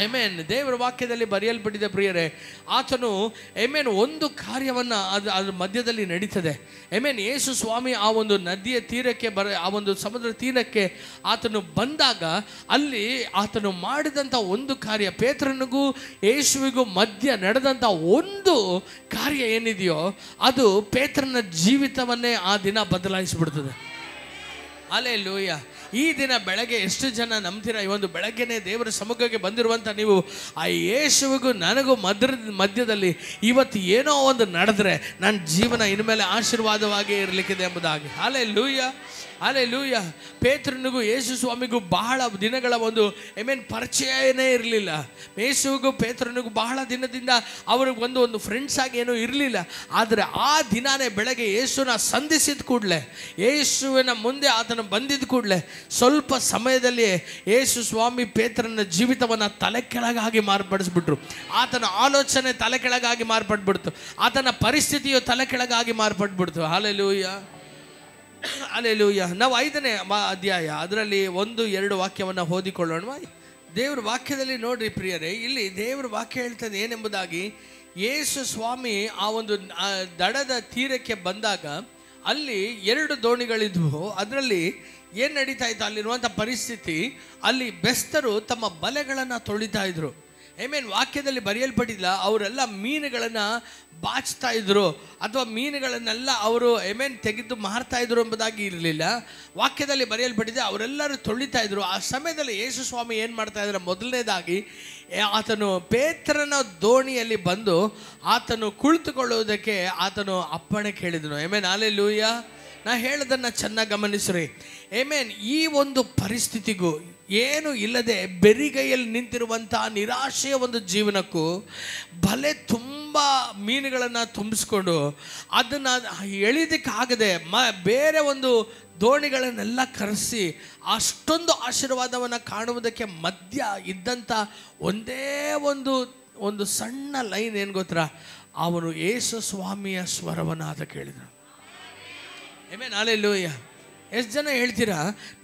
Amen. ದೇವರ ವಾಕ್ಯದಲ್ಲಿ ಬರೆಯಲ್ಪಟ್ಟಿದೆ ಪ್ರಿಯರೇ, ಆತನು ಆಮೆನ್ ಒಂದು ಕಾರ್ಯವನ್ನು ಅದ್ರ ಮಧ್ಯದಲ್ಲಿ ನಡೀತದೆ. ಆಮೆನ್. ಯೇಸು ಸ್ವಾಮಿ ಆ ಒಂದು ನದಿಯ ತೀರಕ್ಕೆ ಆ ಒಂದು ಸಮುದ್ರ ತೀರಕ್ಕೆ ಆತನು ಬಂದಾಗ ಅಲ್ಲಿ ಆತನು ಮಾಡಿದಂಥ ಒಂದು ಕಾರ್ಯ, ಪೇತ್ರನಿಗೂ ಯೇಸುವಿಗೂ ಮಧ್ಯ ನಡೆದಂಥ ಒಂದು ಕಾರ್ಯ ಏನಿದೆಯೋ ಅದು ಪೇತ್ರನ ಜೀವಿತವನ್ನೇ ಆ ದಿನ ಬದಲಾಯಿಸಿಬಿಡ್ತದೆ. ಹಲ್ಲೆಲೂಯಾ. ಈ ದಿನ ಬೆಳಗ್ಗೆ ಎಷ್ಟು ಜನ ನಂಬ್ತೀರಾ? ಈ ಒಂದು ಬೆಳಗ್ಗೆನೇ ದೇವರ ಸಮ್ಮುಖಕ್ಕೆ ಬಂದಿರುವಂಥ ನೀವು, ಆ ಯೇಸುವಿಗೂ ನನಗೂ ಮಧ್ಯದಲ್ಲಿ ಇವತ್ತು ಏನೋ ಒಂದು ನಡೆದ್ರೆ ನನ್ನ ಜೀವನ ಇನ್ಮೇಲೆ ಆಶೀರ್ವಾದವಾಗಿ ಇರಲಿಕ್ಕಿದೆ ಎಂಬುದಾಗಿ. Hallelujah, hallelujah. ಪೇತ್ರನಿಗೂ ಯೇಸು ಸ್ವಾಮಿಗೂ ಬಹಳ ದಿನಗಳ ಒಂದು ಪರಿಚಯನೇ ಇರಲಿಲ್ಲ. ಯೇಸುವಿಗೂ ಪೇತ್ರನಿಗೂ ಬಹಳ ದಿನದಿಂದ ಅವ್ರಿಗೆ ಒಂದು ಫ್ರೆಂಡ್ಸ್ ಆಗಿ ಏನೂ ಇರಲಿಲ್ಲ. ಆದರೆ ಆ ದಿನಾನೇ ಬೆಳಗ್ಗೆ ಯೇಸುನ ಸಂಧಿಸಿದ ಕೂಡಲೇ, ಯೇಸುವಿನ ಮುಂದೆ ಆತನ ಬಂದಿದ್ದ ಕೂಡಲೇ ಸ್ವಲ್ಪ ಸಮಯದಲ್ಲಿ ಯೇಸು ಸ್ವಾಮಿ ಪೇತ್ರನ ಜೀವಿತವನ್ನು ತಲೆ ಕೆಳಗಾಗಿ ಮಾರ್ಪಡಿಸ್ಬಿಟ್ರು. ಆತನ ಆಲೋಚನೆ ತಲೆ ಕೆಳಗಾಗಿ ಮಾರ್ಪಟ್ಬಿಡ್ತು. ಆತನ ಪರಿಸ್ಥಿತಿಯು ತಲೆ ಕೆಳಗಾಗಿ ಮಾರ್ಪಟ್ಬಿಡ್ತು. Hallelujah, hallelujah. ನಾವು 5ನೇ ಅಧ್ಯಾಯ ಅದರಲ್ಲಿ 1-2 ವಾಕ್ಯವನ್ನು ಓದಿಕೊಳ್ಳೋಣ. ದೇವ್ರ ವಾಕ್ಯದಲ್ಲಿ ನೋಡ್ರಿ ಪ್ರಿಯರೇ, ಇಲ್ಲಿ ದೇವ್ರ ವಾಕ್ಯ ಹೇಳ್ತದೆ ಏನೆಂಬುದಾಗಿ, ಯೇಸು ಸ್ವಾಮಿ ಆ ಒಂದು ದಡದ ತೀರಕ್ಕೆ ಬಂದಾಗ ಅಲ್ಲಿ 2 ದೋಣಿಗಳಿದ್ವು. ಅದರಲ್ಲಿ ಏನು ನಡೀತಾ ಇತ್ತು, ಅಲ್ಲಿರುವಂಥ ಪರಿಸ್ಥಿತಿ, ಅಲ್ಲಿ ಬೆಸ್ತರು ತಮ್ಮ ಬಲೆಗಳನ್ನು ತೊಳಿತಾ ಇದ್ರು. ವಾಕ್ಯದಲ್ಲಿ ಬರೆಯಲ್ಪಟ್ಟಿಲ್ಲ, ಅವರೆಲ್ಲ ಮೀನುಗಳನ್ನು ಬಾಚ್ತಾ ಇದ್ರು ಅಥವಾ ಮೀನುಗಳನ್ನೆಲ್ಲ ಅವರು ತೆಗೆದು ಮಾರ್ತಾ ಇದ್ರು ಎಂಬುದಾಗಿ ಇರಲಿಲ್ಲ. ವಾಕ್ಯದಲ್ಲಿ ಬರೆಯಲ್ಪಟ್ಟಿದೆ ಅವರೆಲ್ಲರೂ ತೊಳಿತಾ ಇದ್ರು. ಆ ಸಮಯದಲ್ಲಿ ಯೇಸು ಸ್ವಾಮಿ ಏನು ಮಾಡ್ತಾ ಇದ್ದಾರೆ, ಮೊದಲನೇದಾಗಿ ಆತನು ಪೇತ್ರನ ದೋಣಿಯಲ್ಲಿ ಬಂದು ಆತನು ಕುಳಿತುಕೊಳ್ಳುವುದಕ್ಕೆ ಆತನು ಅಪ್ಪಣೆ ಕೇಳಿದನು. ಹಲ್ಲೆಲೂಯಾ. ನಾ ಹೇಳೋದನ್ನು ಚೆನ್ನಾಗಿ ಗಮನಿಸ್ರಿ. ಈ ಒಂದು ಪರಿಸ್ಥಿತಿಗೂ ಏನು ಇಲ್ಲದೆ ಬೆರಿಗೈಯಲ್ಲಿ ನಿಂತಿರುವಂಥ ನಿರಾಶೆಯ ಒಂದು ಜೀವನಕ್ಕೂ ಬಲೆ ತುಂಬ ಮೀನುಗಳನ್ನು ತುಂಬಿಸ್ಕೊಂಡು ಅದನ್ನು ಎಳಿದಕ್ಕಾಗದೆ ಬೇರೆ ಒಂದು ದೋಣಿಗಳನ್ನೆಲ್ಲ ಕರೆಸಿ ಅಷ್ಟೊಂದು ಆಶೀರ್ವಾದವನ್ನು ಕಾಣುವುದಕ್ಕೆ ಮಧ್ಯ ಇದ್ದಂಥ ಒಂದೇ ಒಂದು ಸಣ್ಣ ಲೈನ್ ಏನು ಗೊತ್ತಾ, ಅವನು ಯೇಸು ಸ್ವಾಮಿಯ ಸ್ವರವನ್ನು ಆತ ಕೇಳಿದನು. ಹಲ್ಲೆಲೂಯಾ. ಎಷ್ಟು ಜನ ಹೇಳ್ತೀರಾ,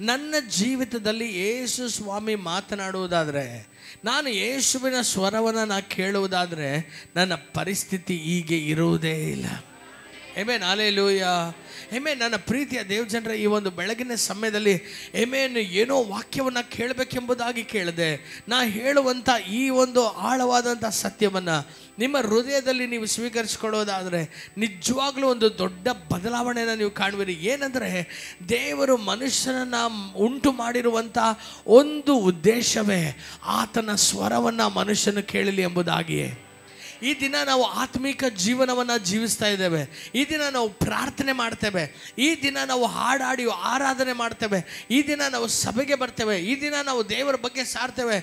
ನನ್ನ ಜೀವಿತದಲ್ಲಿ ಯೇಸು ಸ್ವಾಮಿ ಮಾತನಾಡುವುದಾದರೆ, ನಾನು ಯೇಸುವಿನ ಸ್ವರವನ್ನು ಕೇಳುವುದಾದರೆ ನನ್ನ ಪರಿಸ್ಥಿತಿ ಹೀಗೆ ಇರುವುದೇ ಇಲ್ಲ. ಹಲ್ಲೆಲೂಯಾ. ನನ್ನ ಪ್ರೀತಿಯ ದೇವಜನರ, ಈ ಒಂದು ಬೆಳಗಿನ ಸಮಯದಲ್ಲಿ ಏನೋ ವಾಕ್ಯವನ್ನು ಕೇಳಬೇಕೆಂಬುದಾಗಿ ಕೇಳಿದೆ. ನಾ ಹೇಳುವಂಥ ಈ ಒಂದು ಆಳವಾದಂಥ ಸತ್ಯವನ್ನು ನಿಮ್ಮ ಹೃದಯದಲ್ಲಿ ನೀವು ಸ್ವೀಕರಿಸಿಕೊಳ್ಳೋದಾದರೆ ನಿಜವಾಗ್ಲೂ ಒಂದು ದೊಡ್ಡ ಬದಲಾವಣೆಯನ್ನು ನೀವು ಕಾಣುವಿರಿ. ಏನಂದರೆ, ದೇವರು ಮನುಷ್ಯನನ್ನು ಉಂಟು ಮಾಡಿರುವಂಥ ಒಂದು ಉದ್ದೇಶವೇ ಆತನ ಸ್ವರವನ್ನು ಮನುಷ್ಯನು ಕೇಳಲಿ ಎಂಬುದಾಗಿಯೇ. ಈ ದಿನ ನಾವು ಆತ್ಮಿಕ ಜೀವನವನ್ನು ಜೀವಿಸ್ತಾ ಇದ್ದೇವೆ. ಈ ದಿನ ನಾವು ಪ್ರಾರ್ಥನೆ ಮಾಡ್ತೇವೆ. ಈ ದಿನ ನಾವು ಹಾಡಾಡಿ ಆರಾಧನೆ ಮಾಡ್ತೇವೆ. ಈ ದಿನ ನಾವು ಸಭೆಗೆ ಬರ್ತೇವೆ. ಈ ದಿನ ನಾವು ದೇವರ ಬಗ್ಗೆ ಸಾರ್ತೇವೆ.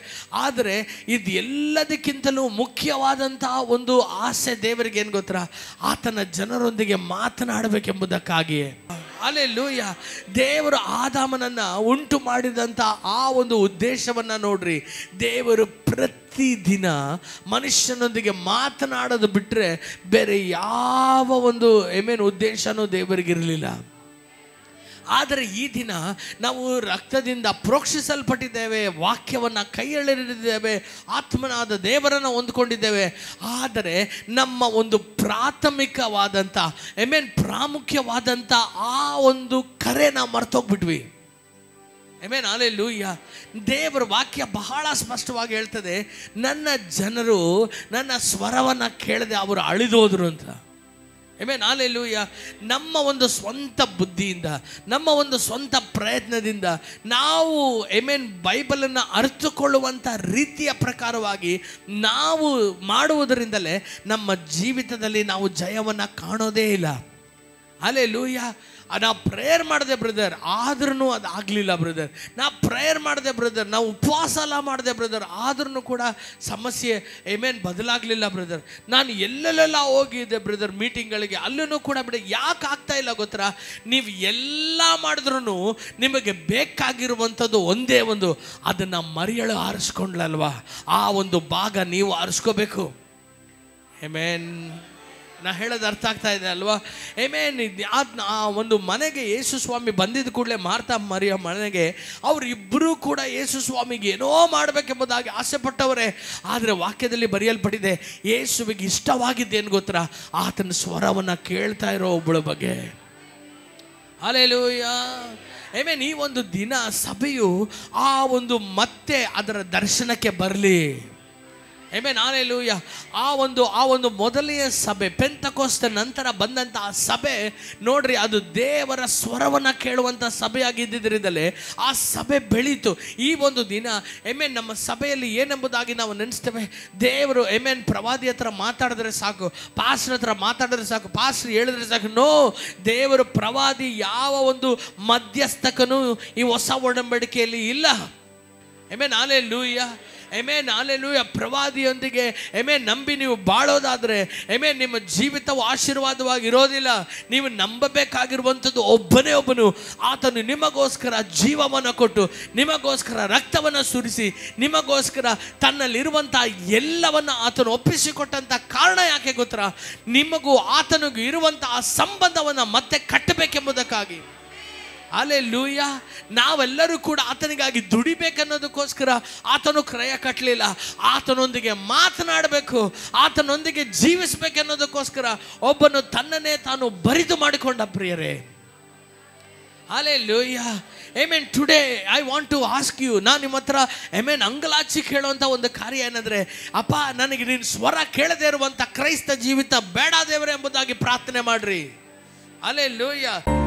ಆದರೆ ಇದು ಎಲ್ಲದಕ್ಕಿಂತಲೂ ಮುಖ್ಯವಾದಂಥ ಒಂದು ಆಸೆ ದೇವರಿಗೆ ಏನು ಗೊತ್ತಾ, ಆತನ ಜನರೊಂದಿಗೆ ಮಾತನಾಡಬೇಕೆಂಬುದಕ್ಕಾಗಿಯೇ. ಹಲ್ಲೆಲೂಯಾ. ದೇವರು ಆದಾಮನನ್ನು ಉಂಟು ಮಾಡಿದಂಥ ಆ ಒಂದು ಉದ್ದೇಶವನ್ನು ನೋಡ್ರಿ. ದೇವರು ಪ್ರತಿದಿನ ಮನುಷ್ಯನೊಂದಿಗೆ ಮಾತನಾಡೋದು ಬಿಟ್ಟರೆ ಬೇರೆ ಯಾವ ಒಂದು ಉದ್ದೇಶನೂ ದೇವರಿಗಿರಲಿಲ್ಲ. ಆದರೆ ಈ ದಿನ ನಾವು ರಕ್ತದಿಂದ ಪ್ರೋಕ್ಷಿಸಲ್ಪಟ್ಟಿದ್ದೇವೆ, ವಾಕ್ಯವನ್ನು ಕೈಯಲ್ಲಿರಿದ್ದೇವೆ, ಆತ್ಮನಾದ ದೇವರನ್ನು ಹೊಂದ್ಕೊಂಡಿದ್ದೇವೆ. ಆದರೆ ನಮ್ಮ ಒಂದು ಪ್ರಾಥಮಿಕವಾದಂಥ ಪ್ರಾಮುಖ್ಯವಾದಂಥ ಆ ಒಂದು ಕರೆ ನಾವು ಮರ್ತೋಗ್ಬಿಟ್ವಿ. ಹಲ್ಲೆಲೂಯಾ. ದೇವರ ವಾಕ್ಯ ಬಹಳ ಸ್ಪಷ್ಟವಾಗಿ ಹೇಳ್ತದೆ, ನನ್ನ ಜನರು ನನ್ನ ಸ್ವರವನ್ನು ಕೇಳದೆ ಅವರು ಅಳಿದೋದ್ರು ಅಂತ. ಹಲ್ಲೆಲೂಯಾ. ನಮ್ಮ ಒಂದು ಸ್ವಂತ ಬುದ್ಧಿಯಿಂದ, ನಮ್ಮ ಒಂದು ಸ್ವಂತ ಪ್ರಯತ್ನದಿಂದ ನಾವು ಬೈಬಲನ್ನು ಅರಿತುಕೊಳ್ಳುವಂಥ ರೀತಿಯ ಪ್ರಕಾರವಾಗಿ ನಾವು ಮಾಡುವುದರಿಂದಲೇ ನಮ್ಮ ಜೀವಿತದಲ್ಲಿ ನಾವು ಜಯವನ್ನು ಕಾಣೋದೇ ಇಲ್ಲ. ಹಲ್ಲೆಲೂಯಾ. ನಾವು ಪ್ರೇಯರ್ ಮಾಡಿದೆ ಬ್ರದರ್, ಆದ್ರೂ ಅದು ಆಗಲಿಲ್ಲ ಬ್ರದರ್. ನಾವು ಪ್ರೇಯರ್ ಮಾಡಿದೆ ಬ್ರದರ್, ನಾವು ಉಪವಾಸ ಎಲ್ಲ ಮಾಡಿದೆ ಬ್ರದರ್, ಆದ್ರೂ ಕೂಡ ಸಮಸ್ಯೆ ಬದಲಾಗಲಿಲ್ಲ ಬ್ರದರ್. ನಾನು ಎಲ್ಲೆಲ್ಲ ಹೋಗಿದ್ದೆ ಬ್ರದರ್ ಮೀಟಿಂಗ್ಗಳಿಗೆ, ಅಲ್ಲೂ ಕೂಡ ಯಾಕೆ ಆಗ್ತಾ ಇಲ್ಲ ಗೊತ್ತಾ, ನೀವು ಎಲ್ಲ ಮಾಡಿದ್ರೂ ನಿಮಗೆ ಬೇಕಾಗಿರುವಂಥದ್ದು ಒಂದೇ ಒಂದು, ಅದನ್ನು ಮರಿಯಳು ಆರಿಸ್ಕೊಂಡ್ಲಲ್ವಾ, ಆ ಒಂದು ಭಾಗ ನೀವು ಆರಿಸ್ಕೋಬೇಕು. ನಾ ಹೇಳೋದು ಅರ್ಥ ಆಗ್ತಾ ಇದೆ ಅಲ್ವಾ? ಆಮೆನ್. ಆ ಒಂದು ಮನೆಗೆ ಯೇಸು ಸ್ವಾಮಿ ಬಂದಿದ್ದ ಕೂಡಲೇ ಮಾರ್ತಾ ಮರಿಯ ಮನೆಗೆ ಅವರಿಬ್ಬರೂ ಕೂಡ ಯೇಸು ಸ್ವಾಮಿಗೆ ಏನೋ ಮಾಡಬೇಕೆಂಬುದಾಗಿ ಆಸೆ ಪಟ್ಟವರೇ. ಆದರೆ ವಾಕ್ಯದಲ್ಲಿ ಬರೆಯಲ್ಪಟ್ಟಿದೆ, ಯೇಸುವಿಗೆ ಇಷ್ಟವಾಗಿದ್ದೇನು ಗೊತ್ತಾ? ಆತನ ಸ್ವರವನ್ನು ಕೇಳ್ತಾ ಇರೋ ಒಬ್ಬಳ ಬಗ್ಗೆ. ಹಲ್ಲೆಲೂಯಾ. ಆಮೆನ್. ಈ ಒಂದು ದಿನ ಸಭೆಯು ಆ ಒಂದು ಮತ್ತೆ ಅದರ ದರ್ಶನಕ್ಕೆ ಬರಲಿ. ಆಮೆನ್. ಹಲ್ಲೆಲೂಯಾ. ಆ ಒಂದು ಮೊದಲನೆಯ ಸಭೆ ಪೆಂತೆಕೋಸ್ತ ನಂತರ ಬಂದಂಥ ಆ ಸಭೆ ನೋಡ್ರಿ, ಅದು ದೇವರ ಸ್ವರವನ್ನು ಕೇಳುವಂಥ ಸಭೆಯಾಗಿದ್ದರಿಂದಲೇ ಆ ಸಭೆ ಬೆಳೀತು. ಈ ಒಂದು ದಿನ ಆಮೆನ್ ನಮ್ಮ ಸಭೆಯಲ್ಲಿ ಏನೆಂಬುದಾಗಿ ನಾವು ನೆನೆಸ್ತೇವೆ, ದೇವರು ಆಮೆನ್ ಪ್ರವಾದಿ ಹತ್ರ ಮಾತಾಡಿದ್ರೆ ಸಾಕು, ಪಾಸ್ಟರ್ ಹತ್ರ ಮಾತಾಡಿದ್ರೆ ಸಾಕು, ಪಾಸ್ಟರ್ ಹೇಳಿದ್ರೆ ಸಾಕು. ನೋ, ದೇವರು ಪ್ರವಾದಿ ಯಾವ ಒಂದು ಮಧ್ಯಸ್ಥಕನು ಈ ಹೊಸ ಒಡಂಬಡಿಕೆಯಲ್ಲಿ ಇಲ್ಲ. ಆಮೆನ್. ಹಲ್ಲೆಲೂಯಾ. ಆಮೆನ್. ಹಲ್ಲೆಲೂಯಾ. ಪ್ರವಾದಿಯೊಂದಿಗೆ ಆಮೆನ್ ನಂಬಿ ನೀವು ಬಾಳೋದಾದರೆ ಆಮೆನ್ ನಿಮ್ಮ ಜೀವಿತವು ಆಶೀರ್ವಾದವಾಗಿ ಇರೋದಿಲ್ಲ. ನೀವು ನಂಬಬೇಕಾಗಿರುವಂಥದ್ದು ಒಬ್ಬನು. ಆತನು ನಿಮಗೋಸ್ಕರ ಜೀವವನ್ನು ಕೊಟ್ಟು, ನಿಮಗೋಸ್ಕರ ರಕ್ತವನ್ನು ಸುರಿಸಿ, ನಿಮಗೋಸ್ಕರ ತನ್ನಲ್ಲಿರುವಂಥ ಎಲ್ಲವನ್ನು ಆತನು ಒಪ್ಪಿಸಿಕೊಟ್ಟಂಥ ಕಾರಣ ಯಾಕೆ ಗೊತ್ತಾ? ನಿಮಗೂ ಆತನಿಗೂ ಇರುವಂಥ ಆ ಸಂಬಂಧವನ್ನು ಮತ್ತೆ ಕಟ್ಟಬೇಕೆಂಬುದಕ್ಕಾಗಿ. ಹಲ್ಲೆಲೂಯಾ. ನಾವೆಲ್ಲರೂ ಕೂಡ ಆತನಿಗಾಗಿ ದುಡಿಬೇಕನ್ನೋದಕ್ಕೋಸ್ಕರ ಆತನು ಕ್ರಯ ಕಟ್ಟಲಿಲ್ಲ. ಆತನೊಂದಿಗೆ ಮಾತನಾಡಬೇಕು, ಆತನೊಂದಿಗೆ ಜೀವಿಸಬೇಕನ್ನೋದಕ್ಕೋಸ್ಕರ ಒಬ್ಬನು ತನ್ನನ್ನೇ ತಾನು ಬರಿದು ಮಾಡಿಕೊಂಡ ಪ್ರಿಯರೇ. Hallelujah. Amen. Today I want to ask you, ನಾನು ನಿಮ್ಮ ಹತ್ರ ಆಮೆನ್ ಅಂಗಲಾಚಿ ಕೇಳುವಂಥ ಒಂದು ಕಾರ್ಯ ಏನಂದರೆ, ಅಪ್ಪ ನನಗೆ ನಿನ್ನ ಸ್ವರ ಕೇಳದೇ ಇರುವಂಥ ಕ್ರೈಸ್ತ ಜೀವಿತ ಬೇಡ ದೇವರೇ ಎಂಬುದಾಗಿ ಪ್ರಾರ್ಥನೆ ಮಾಡ್ರಿ. ಹಲ್ಲೆಲೂಯಾ.